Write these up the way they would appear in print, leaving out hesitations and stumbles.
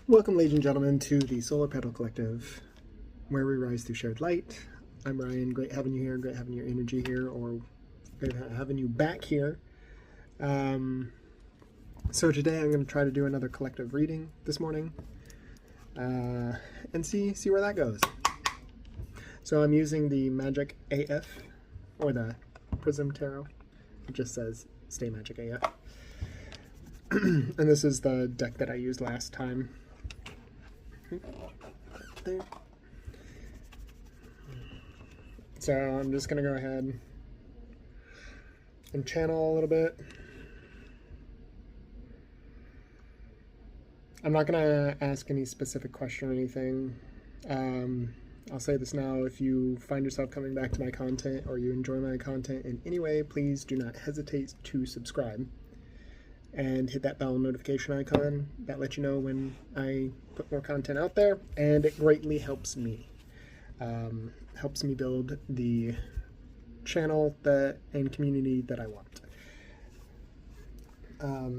Welcome, ladies and gentlemen, to the Solar Petal Collective, where we rise through shared light. I'm Ryan. Great having you here. Great having your energy here, or great having you back here. So today I'm going to try to do another collective reading this morning, and see where that goes. So I'm using the Magic AF, or the Prism Tarot. It just says Stay Magic AF. And this is the deck that I used last time. There. So I'm just going to go ahead and channel a little bit. I'm not going to ask any specific question or anything. I'll say this now: if you find yourself coming back to my content or you enjoy my content in any way, please do not hesitate to subscribe and hit that bell notification icon. That lets you know when I put more content out there, and it greatly helps me. Helps me build the channel and community that I want.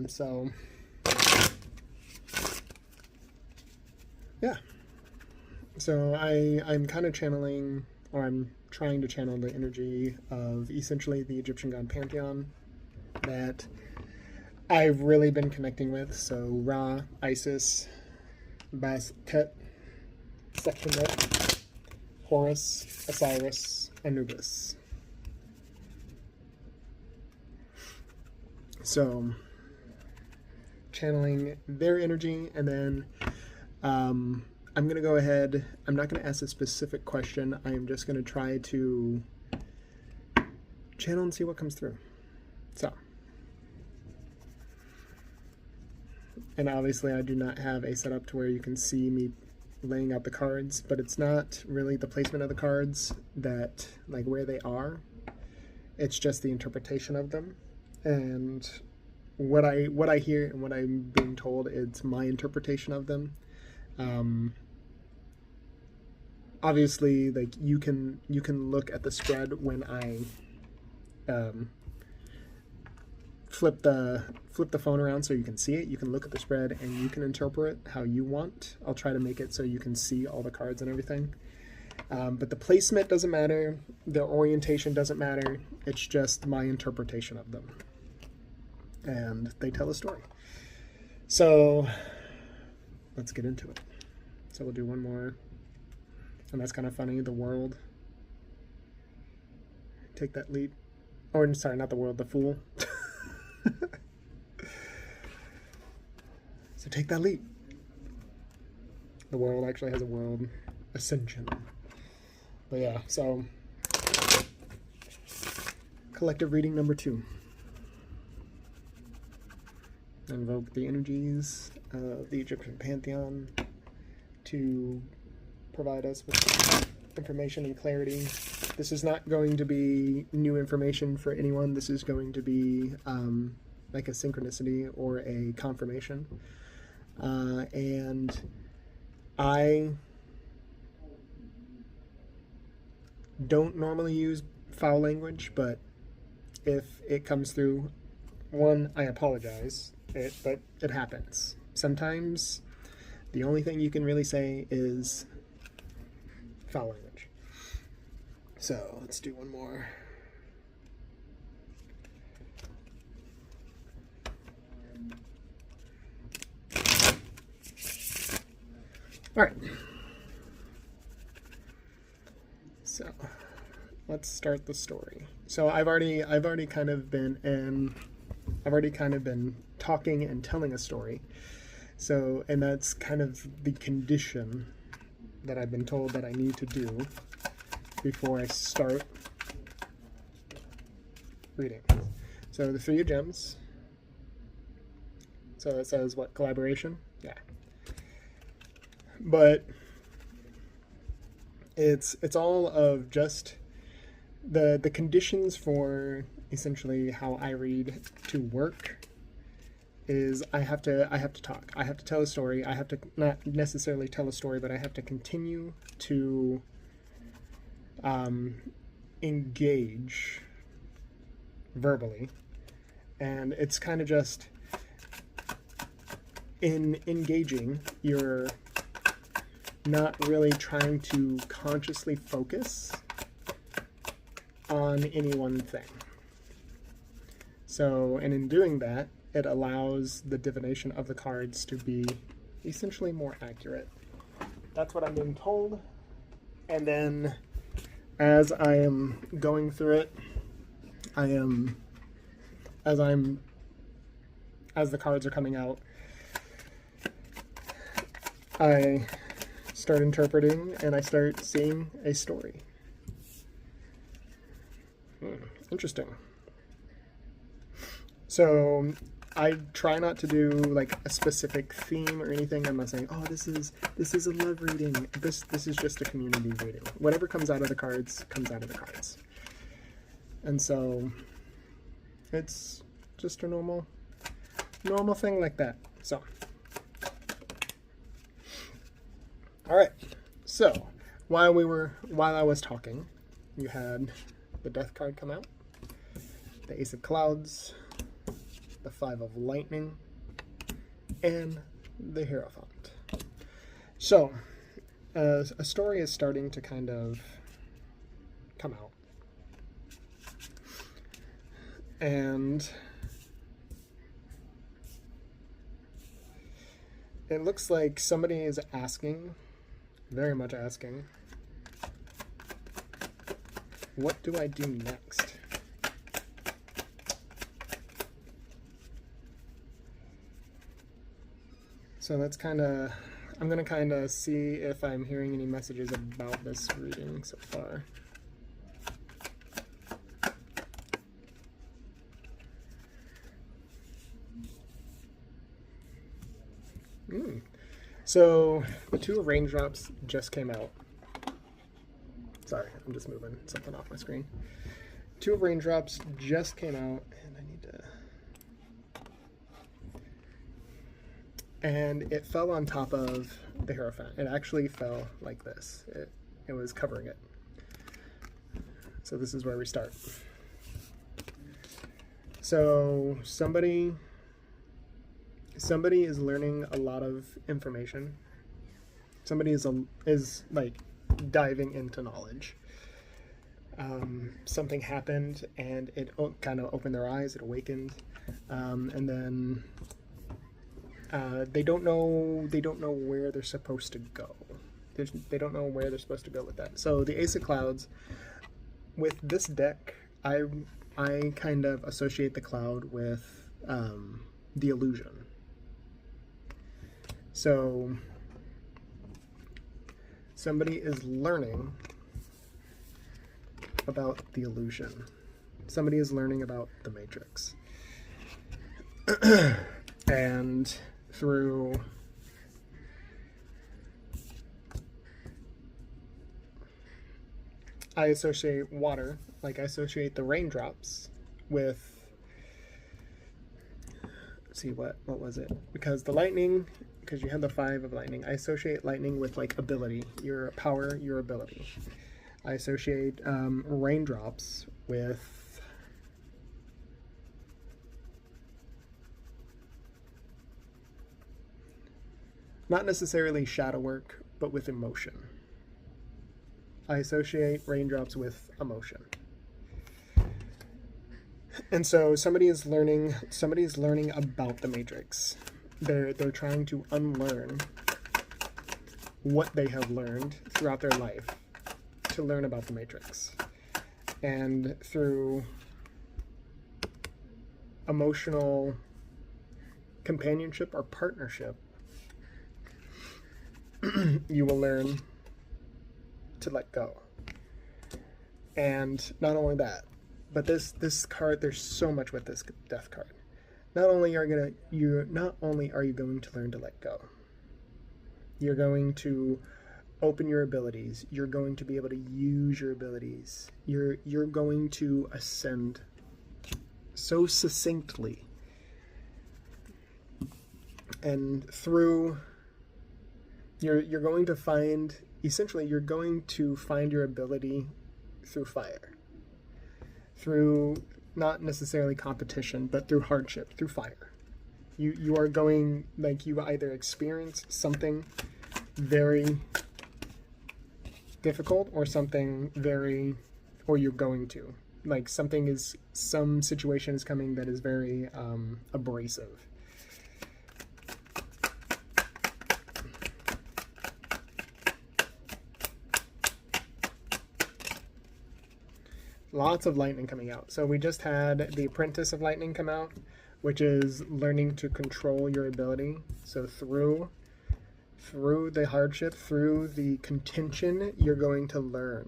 So yeah. So I'm kind of channeling, or I'm trying to channel the energy of essentially the Egyptian god pantheon that I've really been connecting with. So Ra, Isis, Bastet, Sekhmet, Horus, Osiris, Anubis. So channeling their energy, and then I'm going to go ahead, I'm not going to ask a specific question. I am just going to try to channel and see what comes through. So, and obviously I do not have a setup to where you can see me laying out the cards, but it's not really the placement of the cards that, like, where they are. It's just the interpretation of them. And what I hear and what I'm being told, it's my interpretation of them. Obviously, like, you can look at the spread when I flip the phone around so you can see it. You can look at the spread and you can interpret how you want. I'll try to make it so you can see all the cards and everything. But the placement doesn't matter. The orientation doesn't matter. It's just my interpretation of them. And they tell a story. So let's get into it. So we'll do one more. And that's kind of funny. The world. Take that leap. Or, sorry, not the world, the fool. So take that leap. The world actually has a world ascension. But yeah, so collective reading number 2. Invoke the energies of the Egyptian pantheon to provide us with information and clarity. This is not going to be new information for anyone. This is going to be like a synchronicity or a confirmation. And I don't normally use foul language, but if it comes through, one, I apologize, but it happens. Sometimes the only thing you can really say is foul language. So let's do one more. All right. So let's start the story. So I've already kind of been talking and telling a story. So, and that's kind of the condition that I've been told that I need to do before I start reading. So the 3 of Gems. So it says what? Collaboration? Yeah. But it's all of just the conditions for essentially how I read to work is I have to talk. I have to tell a story. I have to not necessarily tell a story, but I have to continue to engage verbally. And it's kind of just in engaging, you're not really trying to consciously focus on any one thing. So, and in doing that, it allows the divination of the cards to be essentially more accurate. That's what I'm being told. And then as I am going through it, as the cards are coming out, I start interpreting and I start seeing a story. Interesting. So I try not to do like a specific theme or anything. I'm not saying, oh, this is a love reading. This is just a community reading. Whatever comes out of the cards comes out of the cards. And so it's just a normal thing like that. So all right. So while I was talking, you had the Death card come out, the Ace of Clouds, the Five of Lightning, and the Hierophant. So, a story is starting to kind of come out. And it looks like somebody is asking, very much asking, what do I do next? So that's kind of, I'm going to kind of see if I'm hearing any messages about this reading so far. So the Two of Raindrops just came out. Sorry, I'm just moving something off my screen. Two of Raindrops just came out, and I need to... And it fell on top of the Hierophant. It actually fell like this. It was covering it. So this is where we start. So somebody is learning a lot of information. Somebody is like diving into knowledge. Something happened and it kind of opened their eyes, it awakened, and then they don't know where they're supposed to go. They don't know where they're supposed to go with that. So the Ace of Clouds, with this deck, I kind of associate the cloud with the illusion. So somebody is learning about the illusion. Somebody is learning about the Matrix. And through I associate water, like I associate the raindrops with, let's see, what was it? Because the lightning, because you have the Five of Lightning, I associate lightning with like ability, your power, your ability. I associate raindrops with not necessarily shadow work, but with emotion. I associate raindrops with emotion. And so somebody is learning about the Matrix. They're trying to unlearn what they have learned throughout their life to learn about the Matrix. And through emotional companionship or partnership, you will learn to let go. And not only that, but this card, there's so much with this Death card. Not only are you going to learn to let go, you're going to open your abilities. You're going to be able to use your abilities. You're going to ascend so succinctly. And through you're going to find, essentially you're going to find your ability through fire. Through not necessarily competition, but through hardship, through fire. You are going, like, you either experience something very difficult or something very, or you're going to. Like some situation is coming that is very abrasive. Lots of lightning coming out. So we just had the Apprentice of Lightning come out, which is learning to control your ability. So through the hardship, through the contention, you're going to learn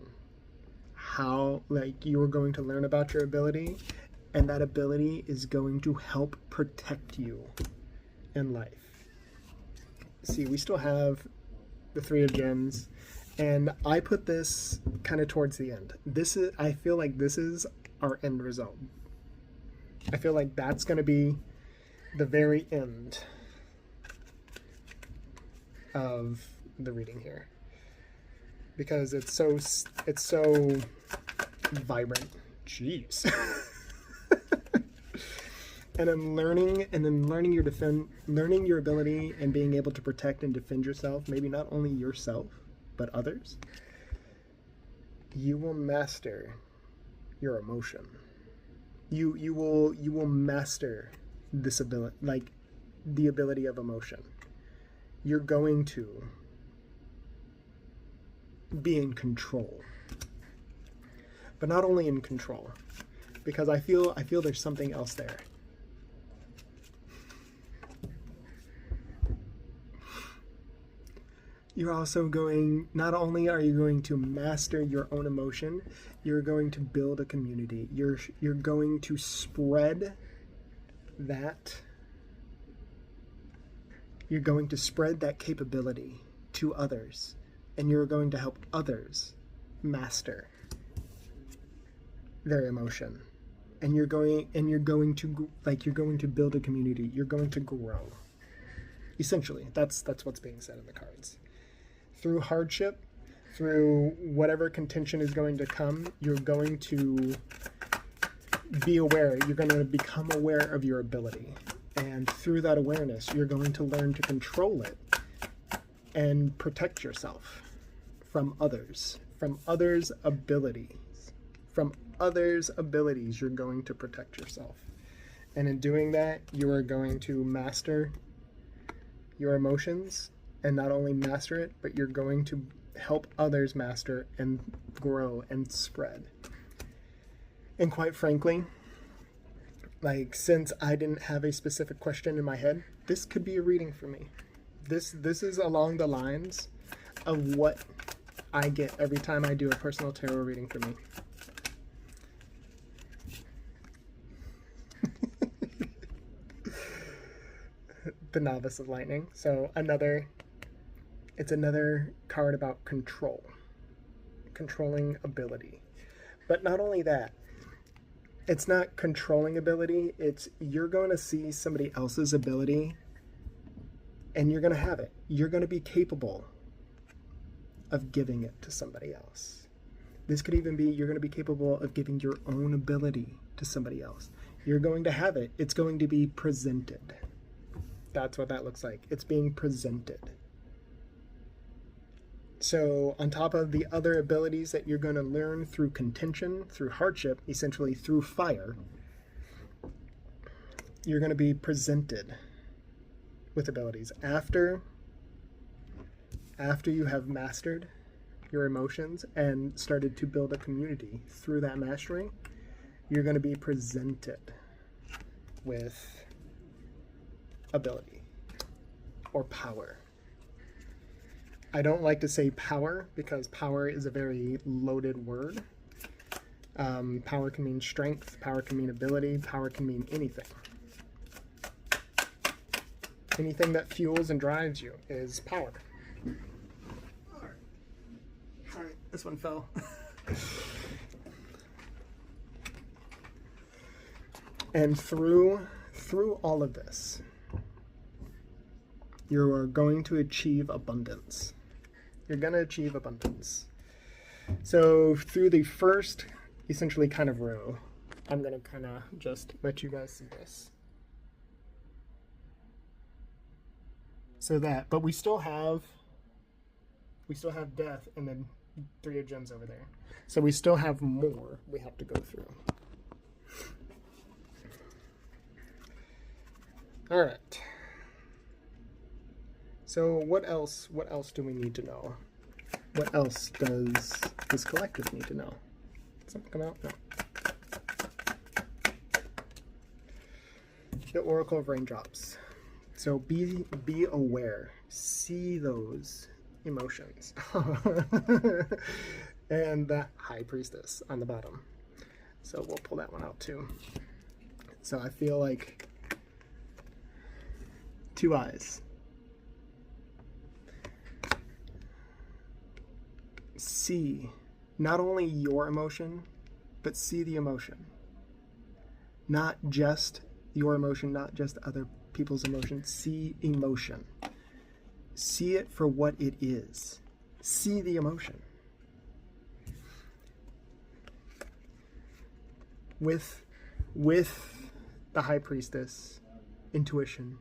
how, like, you are going to learn about your ability, and that ability is going to help protect you in life. See, we still have the Three of Gems, and I put this kind of towards the end. I feel like this is our end result. I feel like that's going to be the very end of the reading here, because it's so vibrant. Jeez. And I'm learning your ability and being able to protect and defend yourself, maybe not only yourself but others. You will master your emotion. You will master this ability, like the ability of emotion. You're going to be in control. But not only in control, because I feel there's something else there. You're also going, not only are you going to master your own emotion, you're going to build a community. You're going to spread that. You're going to spread that capability to others, and you're going to help others master their emotion. And you're going to build a community. You're going to grow. Essentially, that's what's being said in the cards. Through hardship, through whatever contention is going to come, you're going to be aware. You're going to become aware of your ability. And through that awareness, you're going to learn to control it and protect yourself from others' abilities. From others' abilities, you're going to protect yourself. And in doing that, you are going to master your emotions, and not only master it, but you're going to help others master and grow and spread. And quite frankly, like, since I didn't have a specific question in my head, this could be a reading for me. This is along the lines of what I get every time I do a personal tarot reading for me. The Novice of Lightning. So it's another card about control. Controlling ability. But not only that, it's not controlling ability, it's you're going to see somebody else's ability and you're going to have it. You're going to be capable of giving it to somebody else. This could even be you're going to be capable of giving your own ability to somebody else. You're going to have it. It's going to be presented. That's what that looks like. It's being presented. So on top of the other abilities that you're going to learn through contention, through hardship, essentially through fire, you're going to be presented with abilities. After you have mastered your emotions and started to build a community through that mastery, you're going to be presented with ability or power. I don't like to say power because power is a very loaded word. Power can mean strength, power can mean ability, power can mean anything. Anything that fuels and drives you is power. Sorry, this one fell. And through all of this, you are going to achieve abundance. You're going to achieve abundance. So through the first, essentially, kind of row, I'm going to kind of just let you guys see this. So that, but we still have death and then 3 of gems over there. So we still have more we have to go through. All right. So what else do we need to know? What else does this collective need to know? Did something come out? No. The Oracle of Raindrops. So be aware. See those emotions. And the High Priestess on the bottom. So we'll pull that one out too. So I feel like 2 eyes. See not only your emotion, but see the emotion. Not just your emotion, not just other people's emotion. See emotion. See it for what it is. See the emotion. With the High Priestess, intuition,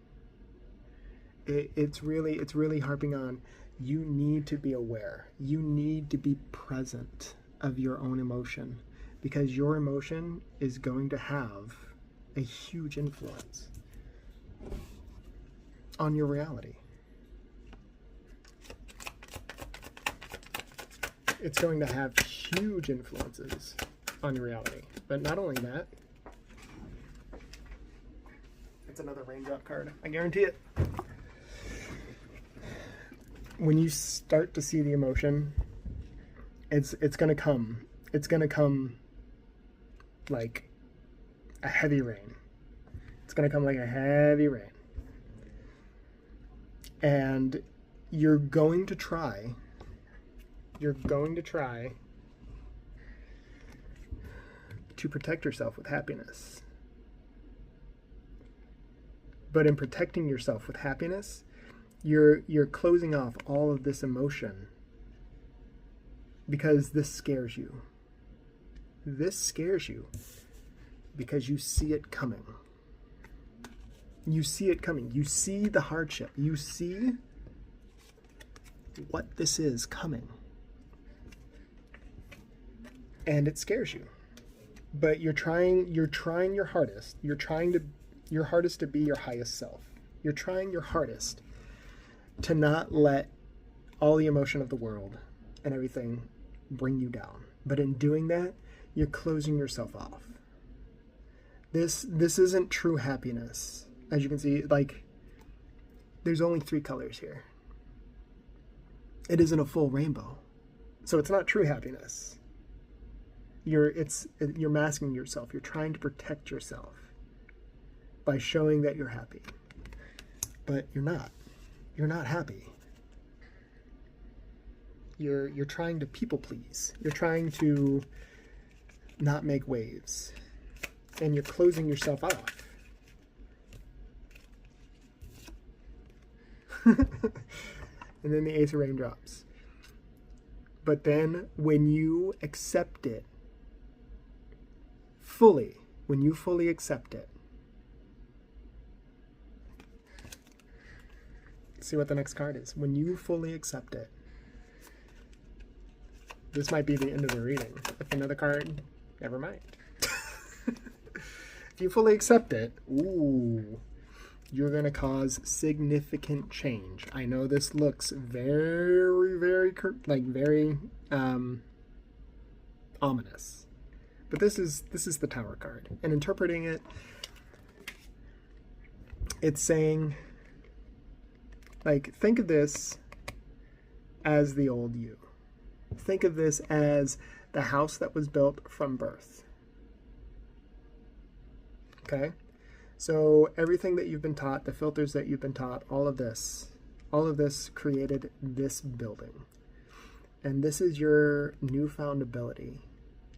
it's really harping on, you need to be aware. You need to be present of your own emotion, because your emotion is going to have a huge influence on your reality. It's going to have huge influences on your reality. But not only that, it's another raindrop card. I guarantee it. When you start to see the emotion, it's going to come. It's going to come like a heavy rain. It's going to come like a heavy rain. And you're going to try to protect yourself with happiness. But in protecting yourself with happiness, you're closing off all of this emotion, because this scares you. This scares you because you see it coming. You see it coming. You see the hardship. You see what this is coming. And it scares you. But you're trying your hardest. You're trying your hardest to be your highest self. You're trying your hardest to not let all the emotion of the world and everything bring you down. But in doing that, you're closing yourself off. This isn't true happiness. As you can see, like, there's only 3 colors here. It isn't a full rainbow. So it's not true happiness. You're masking yourself. You're trying to protect yourself by showing that you're happy. But you're not. You're not happy. You're trying to people please. You're trying to not make waves. And you're closing yourself off. And then the Ace of Raindrops. But then when you accept it fully, when you fully accept it, see what the next card is. When you fully accept it, this might be the end of the reading. If another card, never mind. If you fully accept it, ooh, you're going to cause significant change. I know this looks very, very, very ominous. But this is the Tower card. And interpreting it, it's saying, like, think of this as the old you. Think of this as the house that was built from birth. Okay? So everything that you've been taught, the filters that you've been taught, all of this created this building. And this is your newfound ability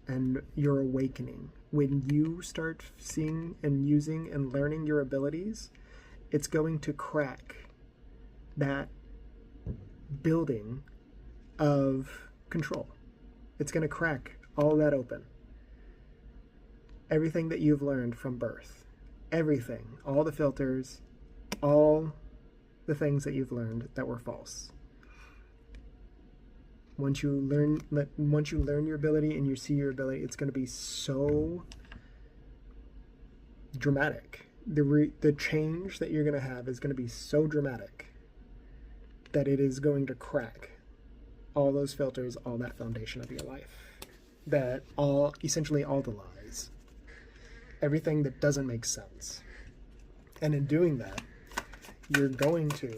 and your awakening. When you start seeing and using and learning your abilities, it's going to crack that building of control. It's going to crack all that open. Everything that you've learned from birth. Everything. All the filters. All the things that you've learned that were false. Once you learn your ability and you see your ability, it's going to be so dramatic. The change that you're going to have is going to be so dramatic that it is going to crack all those filters, all that foundation of your life. That essentially all the lies. Everything that doesn't make sense. And in doing that, you're going to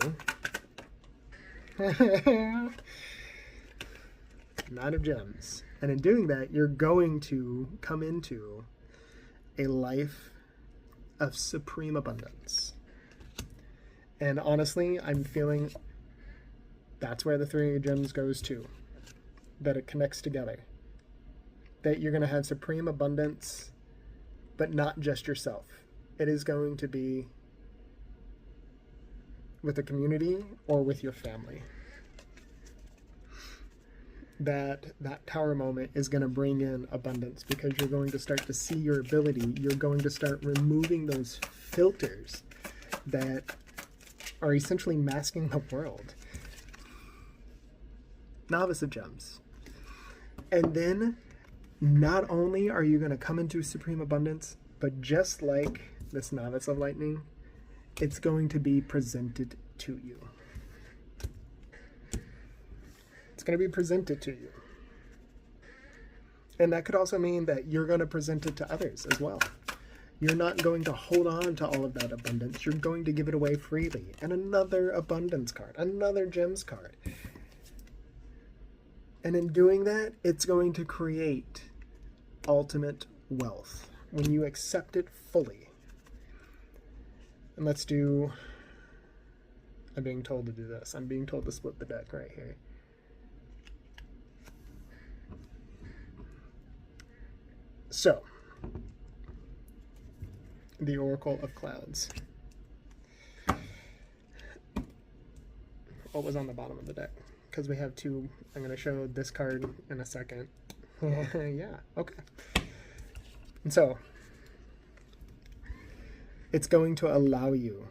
Nine of Gems. And in doing that, you're going to come into a life of supreme abundance. And honestly, I'm feeling that's where the Three of Gems goes to. That it connects together. That you're going to have supreme abundance, but not just yourself. It is going to be with a community or with your family. That tower moment is going to bring in abundance because you're going to start to see your ability. You're going to start removing those filters that are essentially masking the world. Novice of Gems. And then not only are you going to come into supreme abundance, but just like this Novice of Lightning, it's going to be presented to you. It's going to be presented to you. And that could also mean that you're going to present it to others as well. You're not going to hold on to all of that abundance. You're going to give it away freely. And another abundance card, another gems card. And in doing that, it's going to create ultimate wealth when you accept it fully. And let's do... I'm being told to do this. I'm being told to split the deck right here. So, the Oracle of Clouds. What was on the bottom of the deck? Because we have two. I'm going to show this card in a second. Yeah, okay. And so, it's going to allow you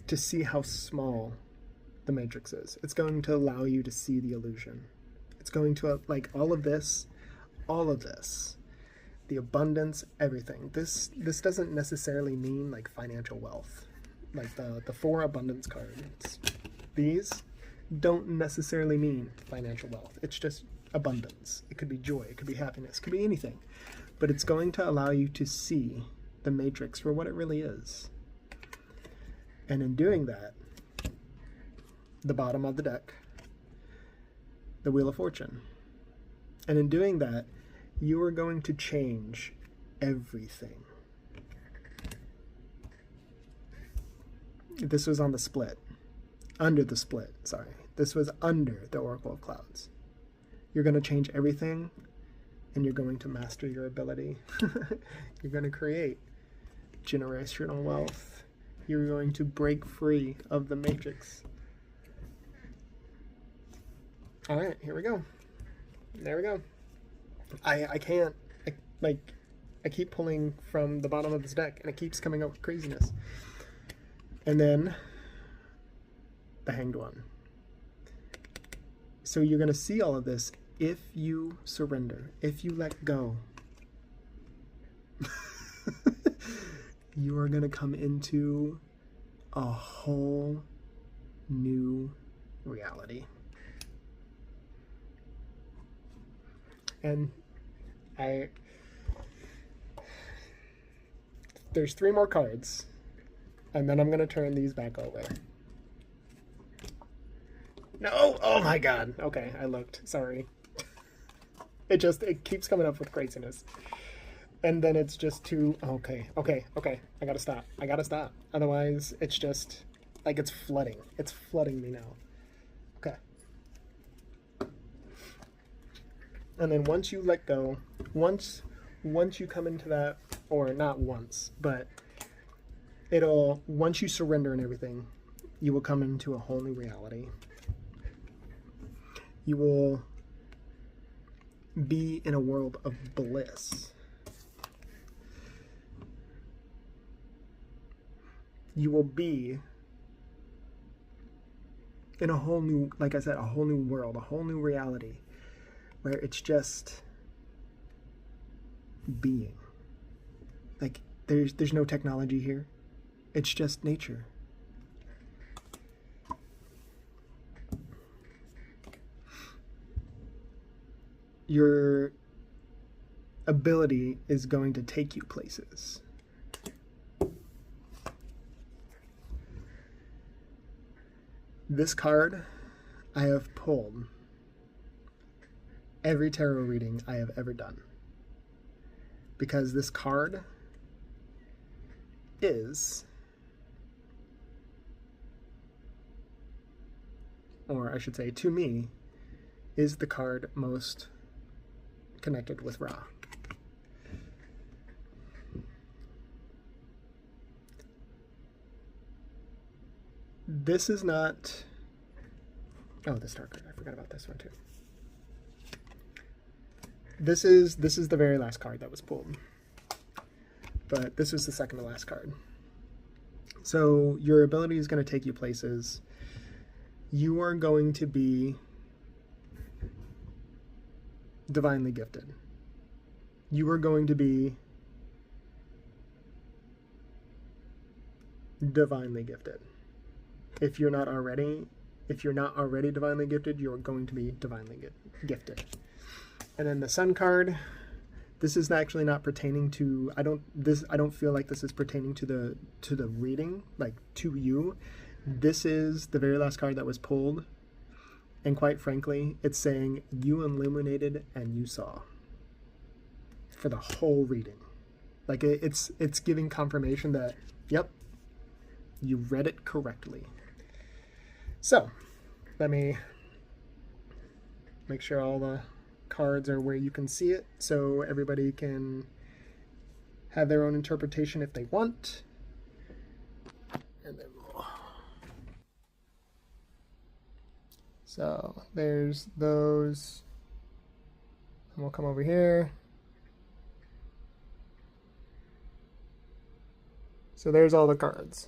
to see how small the matrix is. It's going to allow you to see the illusion. It's going to, like, all of this, the abundance, everything. This doesn't necessarily mean like financial wealth. Like the four abundance cards, these don't necessarily mean financial wealth. It's just abundance. It could be joy, it could be happiness, it could be anything. But it's going to allow you to see the matrix for what it really is. And in doing that, the bottom of the deck, the Wheel of Fortune. And in doing that, you are going to change everything. This was on the split. Under the split, sorry. This was under the Oracle of Clouds. You're going to change everything, and you're going to master your ability. You're going to create generational wealth. You're going to break free of the matrix. All right, here we go. There we go. I can't, I keep pulling from the bottom of this deck, and it keeps coming up with craziness. And then the Hanged One. So you're going to see all of this if you surrender, if you let go. You are going to come into a whole new reality. And there's 3 more cards, and then I'm going to turn these back over. No! Oh my god. Okay, I looked. Sorry. It keeps coming up with craziness. And then it's just too... Okay. I gotta stop. Otherwise, it's just... like, it's flooding. It's flooding me now. Okay. And then once you let go, once you come into that, or not once, but once you surrender and everything, you will come into a whole new reality. You will be in a world of bliss. you will be in a whole new, like I said, a whole new world, a whole new reality where it's just being. Like there's no technology here. It's just nature. Your ability is going to take you places. This card I have pulled every tarot reading I have ever done, because this card is, or I should say to me, is the card most connected with Ra. This is not, oh, the star card, I forgot about this one too. This is the very last card that was pulled, but this was the second to last card. So your ability is going to take you places. You are going to be divinely gifted. You are going to be divinely gifted. If you're not already divinely gifted, you're going to be divinely gifted. And then the Sun card, this is actually not pertaining to, I don't feel like this is pertaining to the reading, like to you. This is the very last card that was pulled, and quite frankly, it's saying you illuminated and you saw for the whole reading. Like it's giving confirmation that, yep, you read it correctly. So let me make sure all the cards are where you can see it, so everybody can have their own interpretation if they want. And then so there's those, and we'll come over here. So there's all the cards.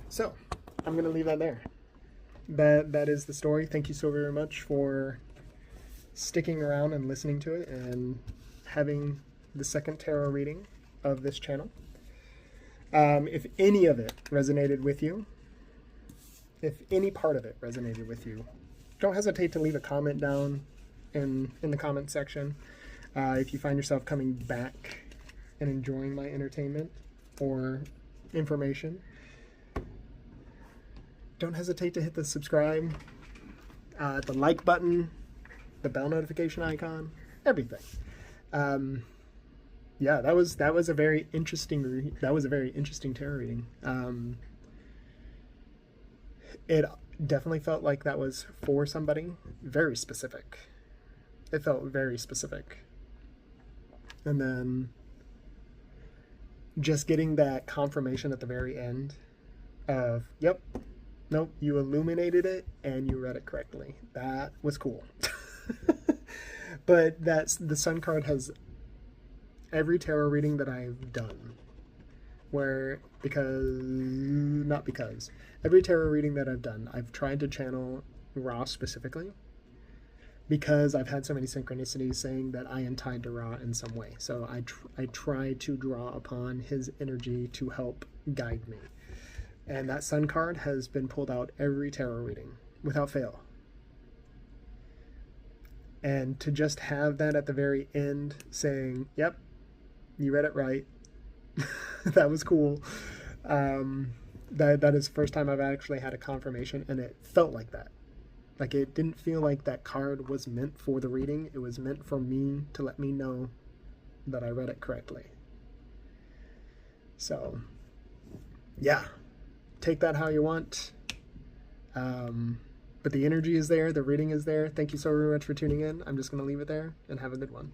So I'm going to leave that there. That is the story. Thank you so very much for sticking around and listening to it and having the second tarot reading of this channel. If any of it resonated with you, if any part of it resonated with you, don't hesitate to leave a comment down in the comment section. If you find yourself coming back and enjoying my entertainment or information, don't hesitate to hit the subscribe, the like button, the bell notification icon, everything. Yeah, that was a very interesting tarot reading. It definitely felt like that was for somebody very specific. It felt very specific. And then just getting that confirmation at the very end of, yep, nope, you illuminated it and you read it correctly. That was cool. But the Sun card has every tarot reading that I've done, every tarot reading that I've done, I've tried to channel Ra specifically, because I've had so many synchronicities saying that I am tied to Ra in some way. So I try to draw upon his energy to help guide me. And that Sun card has been pulled out every tarot reading without fail. And to just have that at the very end saying, yep, you read it right. That was cool. That is the first time I've actually had a confirmation, and it felt like that. Like, it didn't feel like that card was meant for the reading. It was meant for me to let me know that I read it correctly. So, yeah. Take that how you want. But the energy is there. The reading is there. Thank you so very much for tuning in. I'm just going to leave it there, and have a good one.